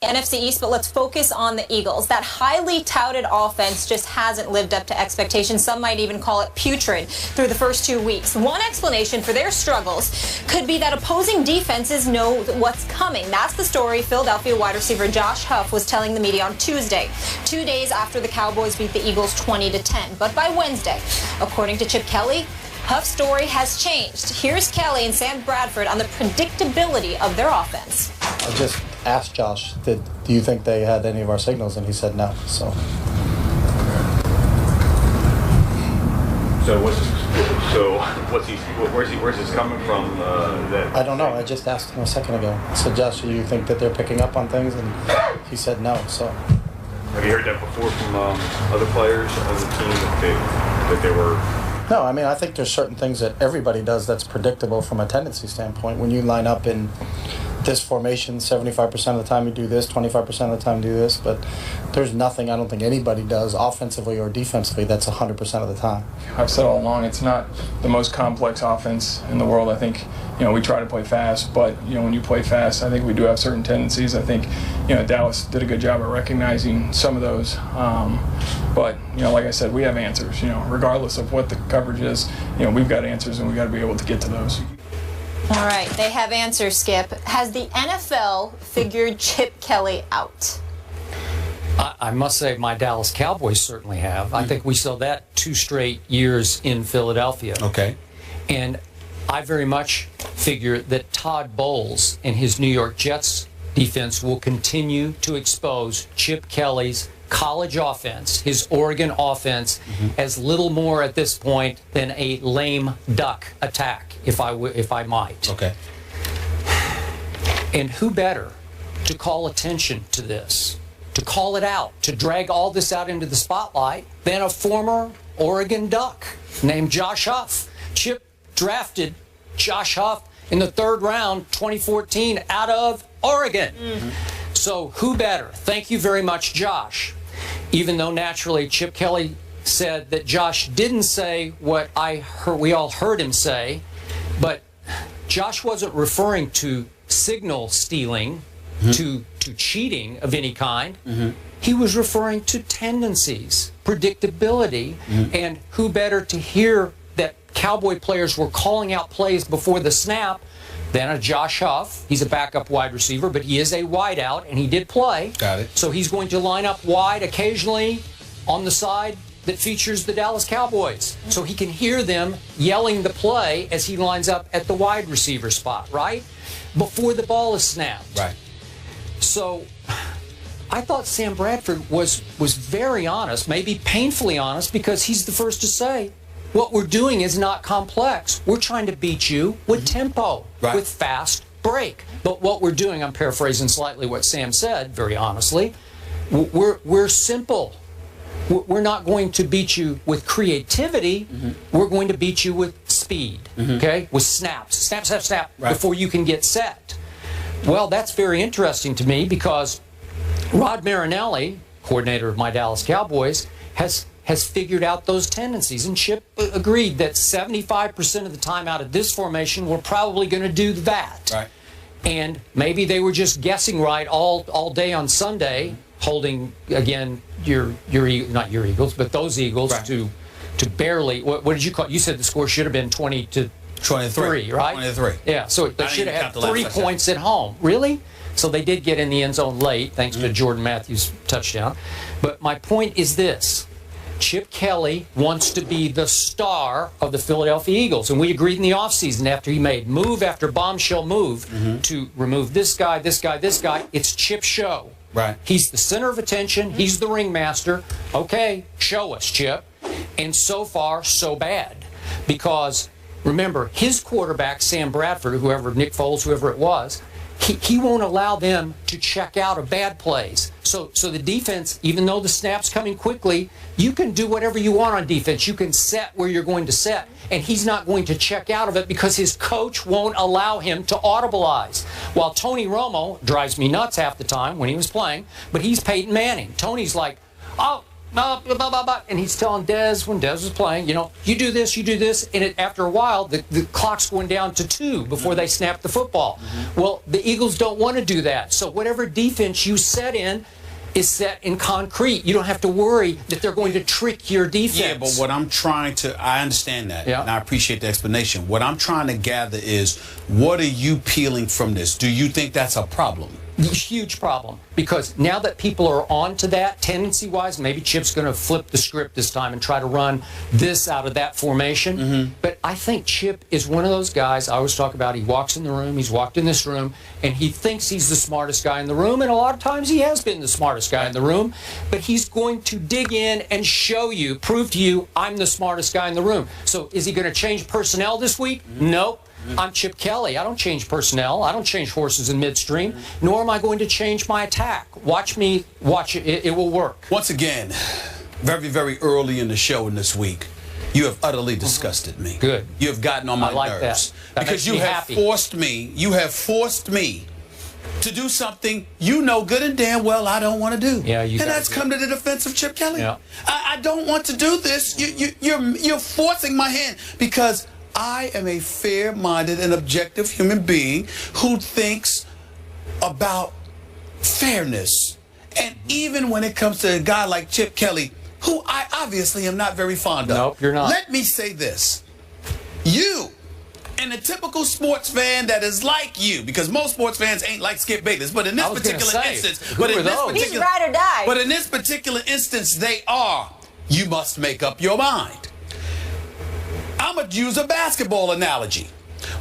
NFC East, but let's focus on the Eagles. That highly touted offense just hasn't lived up to expectations. Some might even call it putrid through the first 2 weeks. One explanation for their struggles could be that opposing defenses know what's coming. That's the story Philadelphia wide receiver Josh Huff was telling the media on Tuesday, 2 days after the Cowboys beat the Eagles 20-10. But by Wednesday, according to Chip Kelly, Huff's story has changed. Here's Kelly and Sam Bradford on the predictability of their offense. I just asked Josh, do you think they had any of our signals? And he said no. So where's this coming from? I don't know. I just asked him a second ago. I said, Josh, do you think that they're picking up on things? And he said no. So have you heard that before from other players on the team that they were? No, I mean, I think there's certain things that everybody does that's predictable from a tendency standpoint. When you line up in this formation, 75% of the time you do this, 25% of the time you do this, but there's nothing I don't think anybody does offensively or defensively that's 100% of the time. I've said all along, it's not the most complex offense in the world. I think, we try to play fast, but, when you play fast, I think we do have certain tendencies. I think, Dallas did a good job at recognizing some of those. But, like I said, we have answers, regardless of what the coverage is, we've got answers and we've got to be able to get to those. All right, they have answers, Skip. Has the NFL figured Chip Kelly out? I must say my Dallas Cowboys certainly have. I think we saw that 2 straight years in Philadelphia. Okay. And I very much figure that Todd Bowles and his New York Jets defense will continue to expose Chip Kelly's college offense, his Oregon offense, as little more at this point than a lame duck attack, if I might. Okay. And who better to call attention to this, to call it out, to drag all this out into the spotlight than a former Oregon Duck named Josh Huff. Chip drafted Josh Huff in the 3rd round, 2014, out of Oregon. So who better? Thank you very much, Josh. Even though naturally Chip Kelly said that Josh didn't say what we all heard him say, but Josh wasn't referring to signal stealing, to cheating of any kind. He was referring to tendencies, predictability, and who better to hear that Cowboy players were calling out plays before the snap than a Josh Huff. He's a backup wide receiver, but he is a wideout, and he did play. Got it. So he's going to line up wide occasionally on the side that features the Dallas Cowboys. So he can hear them yelling the play as he lines up at the wide receiver spot, right? Before the ball is snapped. Right. So I thought Sam Bradford was very honest, maybe painfully honest, because he's the first to say, what we're doing is not complex. We're trying to beat you with tempo, with fast break. But what we're doing, I'm paraphrasing slightly what Sam said, very honestly, we're simple. We're not going to beat you with creativity. We're going to beat you with speed, okay? With snaps, snap, snap, snap, before you can get set. Well, that's very interesting to me because Rod Marinelli, coordinator of my Dallas Cowboys, has figured out those tendencies. And Chip agreed that 75% of the time out of this formation, we're probably going to do that. Right. And maybe they were just guessing right all day on Sunday, holding, again, not your Eagles, but those Eagles to barely, what did you call it? You said the score should have been 20-3, right? 20-3. Yeah, so they should have had 3 points at home. Really? So they did get in the end zone late, thanks to Jordan Matthews' touchdown. But my point is this. Chip Kelly wants to be the star of the Philadelphia Eagles. And we agreed in the offseason after he made move after bombshell move to remove this guy, this guy, this guy. It's Chip's show. Right. He's the center of attention. He's the ringmaster. Okay, show us, Chip. And so far, so bad. Because, remember, his quarterback, Sam Bradford, whoever, Nick Foles, whoever it was, he won't allow them to check out of bad plays. So the defense, even though the snap's coming quickly, you can do whatever you want on defense. You can set where you're going to set, and he's not going to check out of it because his coach won't allow him to audibilize. While Tony Romo drives me nuts half the time when he was playing, but he's Peyton Manning. Tony's like, oh, blah, blah, blah, blah, blah. And he's telling Dez, when Dez was playing, you do this, and after a while, the clock's going down to 2 before they snap the football. Well, the Eagles don't want to do that. So whatever defense you set in is set in concrete. You don't have to worry that they're going to trick your defense. Yeah, but what I'm trying to, I understand that, and I appreciate the explanation. What I'm trying to gather is, what are you peeling from this? Do you think that's a problem? Huge problem, because now that people are on to that, tendency-wise, maybe Chip's going to flip the script this time and try to run this out of that formation. But I think Chip is one of those guys I always talk about. He walks in the room, he's walked in this room, and he thinks he's the smartest guy in the room, and a lot of times he has been the smartest guy in the room, but he's going to dig in and show you, prove to you, I'm the smartest guy in the room. So is he going to change personnel this week? Nope. I'm Chip Kelly. I don't change personnel. I don't change horses in midstream, nor am I going to change my attack. Watch me. Watch it. It will work. Once again, very, very early in the show in this week, you have utterly disgusted me. Good. You have gotten on my nerves. That because makes me you have happy. you have forced me to do something you know good and damn well I don't want to do. Yeah, you and that's come to the defense of Chip Kelly. Yeah. I don't want to do this. You're forcing my hand, because I am a fair-minded and objective human being who thinks about fairness. And even when it comes to a guy like Chip Kelly, who I obviously am not very fond of. Nope, you're not. Let me say this. You, and a typical sports fan that is like you, because most sports fans ain't like Skip Bayless, but in this particular instance, He's ride or die. But in this particular instance, they are. You must make up your mind. I'm going to use a basketball analogy.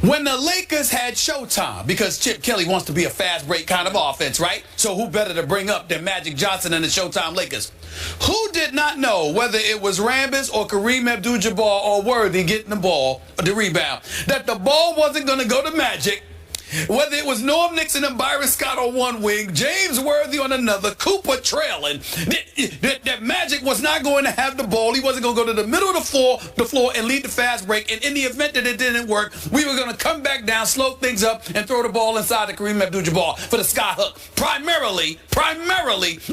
When the Lakers had Showtime, because Chip Kelly wants to be a fast break kind of offense, right? So who better to bring up than Magic Johnson and the Showtime Lakers? Who did not know, whether it was Rambis or Kareem Abdul-Jabbar or Worthy getting the ball, the rebound, that the ball wasn't going to go to Magic? Whether it was Norm Nixon and Byron Scott on one wing, James Worthy on another, Cooper trailing, that Magic was not going to have the ball. He wasn't going to go to the middle of the floor and lead the fast break. And in the event that it didn't work, we were going to come back down, slow things up, and throw the ball inside the Kareem Abdul-Jabbar for the sky hook. Primarily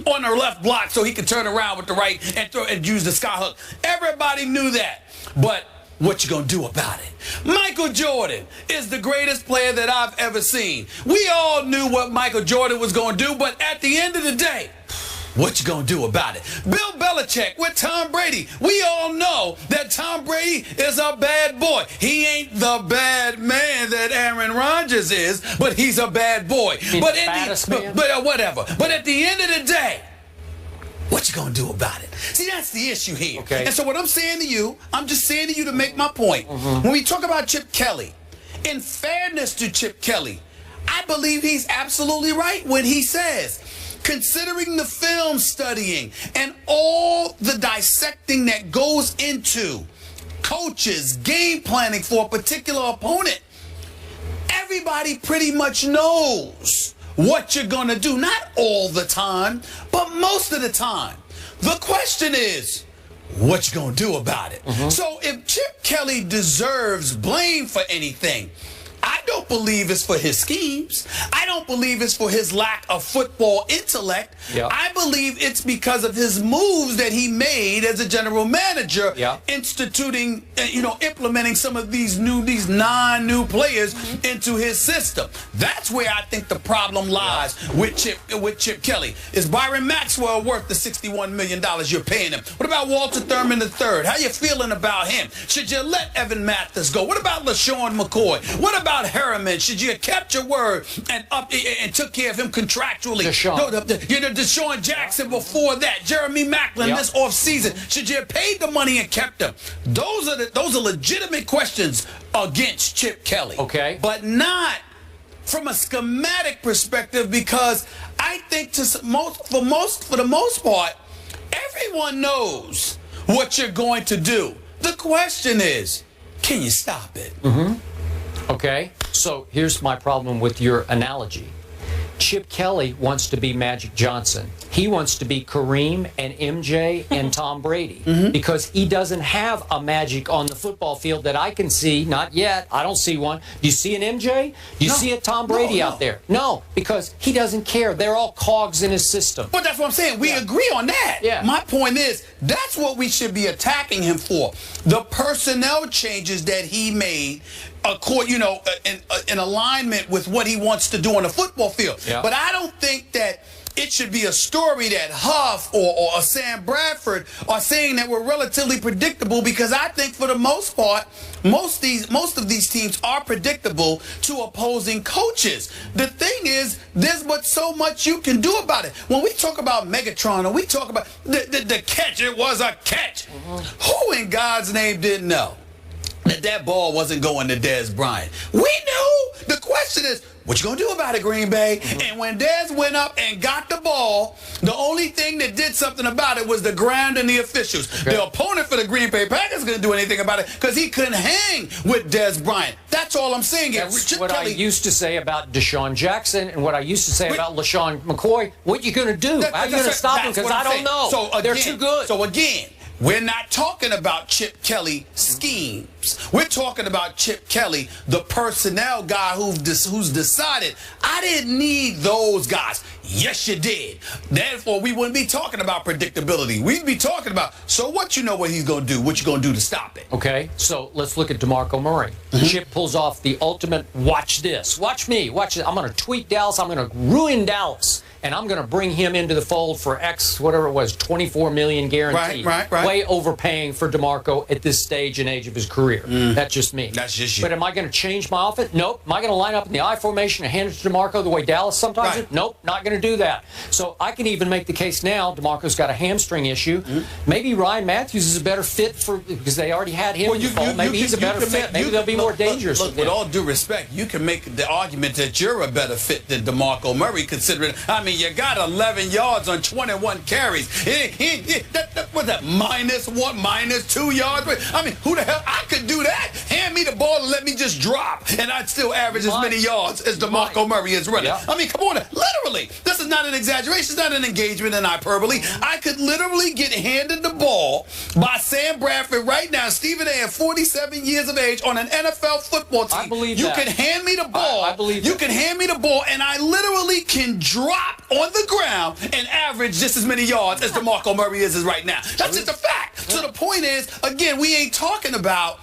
on the left block, so he could turn around with the right and throw and use the sky hook. Everybody knew that. But what you gonna do about it? Michael Jordan is the greatest player that I've ever seen. We all knew what Michael Jordan was gonna do, but at the end of the day, what you gonna do about it? Bill Belichick with Tom Brady. We all know that Tom Brady is a bad boy. He ain't the bad man that Aaron Rodgers is, but he's a bad boy. But whatever. But at the end of the day, what you gonna do about it? See, that's the issue here. Okay. And so what I'm saying to you, I'm just saying to you to make my point. When we talk about Chip Kelly, in fairness to Chip Kelly, I believe he's absolutely right when he says, considering the film studying and all the dissecting that goes into coaches game planning for a particular opponent, everybody pretty much knows what you're gonna do. Not all the time, but most of the time. The question is, what you gonna do about it? So if Chip Kelly deserves blame for anything, I don't believe it's for his schemes. I don't believe it's for his lack of football intellect. Yep. I believe it's because of his moves that he made as a general manager, instituting, implementing some of these 9 new players into his system. That's where I think the problem lies with Chip Kelly. Is Byron Maxwell worth the $61 million you're paying him? What about Walter Thurman III? How you feeling about him? Should you let Evan Mathis go? What about LaShawn McCoy? What about Harriman? Should you have kept your word and took care of him contractually? Deshaun Jackson before that, Jeremy Maclin this offseason. Should you have paid the money and kept him? Those are legitimate questions against Chip Kelly. Okay, but not from a schematic perspective, because I think for the most part, everyone knows what you're going to do. The question is, can you stop it? Okay, so here's my problem with your analogy. Chip Kelly wants to be Magic Johnson. He wants to be Kareem and MJ and Tom Brady because he doesn't have a Magic on the football field that I can see. Not yet. I don't see one. Do you see an MJ? Do you see a Tom Brady out there? No, because he doesn't care. They're all cogs in his system. But that's what I'm saying. We agree on that. Yeah. My point is, that's what we should be attacking him for. The personnel changes that he made, in alignment with what he wants to do on the football field. Yeah. But I don't think that it should be a story that Huff or a Sam Bradford are saying that we're relatively predictable, because I think for the most part, most of these teams are predictable to opposing coaches. The thing is, there's but so much you can do about it. When we talk about Megatron, and we talk about the catch, it was a catch. Who in God's name didn't know that ball wasn't going to Dez Bryant? We knew. The question is, what you gonna do about it, Green Bay? And when Dez went up and got the ball, the only thing that did something about it was the ground and the officials. The opponent for the Green Bay Packers couldn't do anything about it because he couldn't hang with Dez Bryant. That's all I'm saying. That's what I used to say about Deshaun Jackson and what I used to say about LaShawn McCoy. What you gonna do? How you gonna stop him? Because I don't know. So again, they're too good. So again, we're not talking about Chip Kelly schemes. We're talking about Chip Kelly, the personnel guy who's decided, I didn't need those guys. Yes, you did. Therefore, we wouldn't be talking about predictability. We'd be talking about, so what you know what he's going to do, what you going to do to stop it. Okay, so let's look at DeMarco Murray. Chip pulls off the ultimate, watch this. Watch me. Watch it. I'm going to tweak Dallas. I'm going to ruin Dallas. And I'm going to bring him into the fold for X, whatever it was, $24 million guaranteed. Right. Way overpaying for DeMarco at this stage and age of his career. That's just me. That's just you. But am I going to change my offense? Nope. Am I going to line up in the I formation and hand it to DeMarco the way Dallas sometimes does? Nope, not going to do that. So I can even make the case now, DeMarco's got a hamstring issue. Maybe Ryan Matthews is a better fit because they already had him in the fold. Maybe he's a better fit. Maybe they'll be more dangerous. Look, with all due respect, you can make the argument that you're a better fit than DeMarco Murray, considering, I mean, you got 11 yards on 21 carries. What's that, -1, -2 yards? I mean, who the hell? I could do that. Hand me the ball and let me just drop, and I'd still average as many yards as DeMarco Murray is running. Yeah. I mean, come on. Literally, this is not an exaggeration. It's not an engagement in hyperbole. I could literally get handed the ball by Sam Bradford right now, Stephen A. at 47 years of age on an NFL football team. I believe you that. can hand me the ball. I believe you that. can hand me the ball, and I literally can drop on the ground and average just as many yards as DeMarco Murray is right now. That's just a fact. So the point is, again, we ain't talking about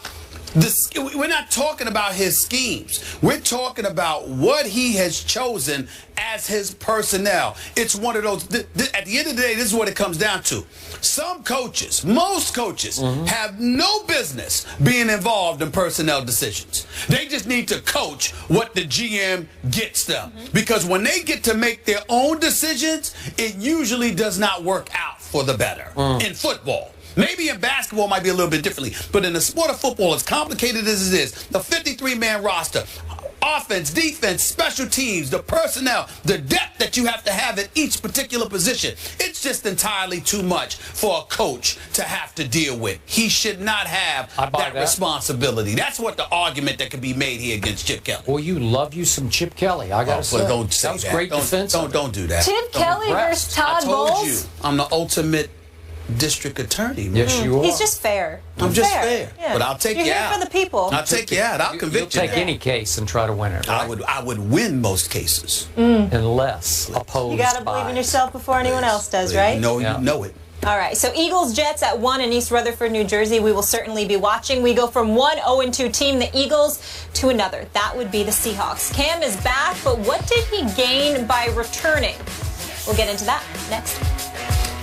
this. We're not talking about his schemes. We're talking about what he has chosen as his personnel. It's one of those, at the end of the day, this is what it comes down to. Some coaches, most coaches, have no business being involved in personnel decisions. They just need to coach what the GM gets them. Because when they get to make their own decisions, it usually does not work out for the better in football. Maybe in basketball it might be a little bit differently, but in the sport of football, as complicated as it is, the 53-man roster, offense, defense, special teams, the personnel, the depth that you have to have at each particular position, it's just entirely too much for a coach to have to deal with. He should not have that responsibility. That's what the argument that could be made here against Chip Kelly. Well, you love you some Chip Kelly. I got to say. Don't say that was great defense. Don't do that. Chip Kelly versus Todd Bowles? I told you, I'm the ultimate district attorney. Man. Yes, you are. He's just fair. I'm just fair. Yeah. But I'll take You're you here out. for the people. I'll take you out. I'll convict you. You'll take any case and try to win it. Right? I would win most cases. Unless opposed. You got to believe in yourself before anyone else does, right? No, you know it. All right, so Eagles-Jets at 1 in East Rutherford, New Jersey. We will certainly be watching. We go from one 0-2 team, the Eagles, to another. That would be the Seahawks. Cam is back, but what did he gain by returning? We'll get into that next.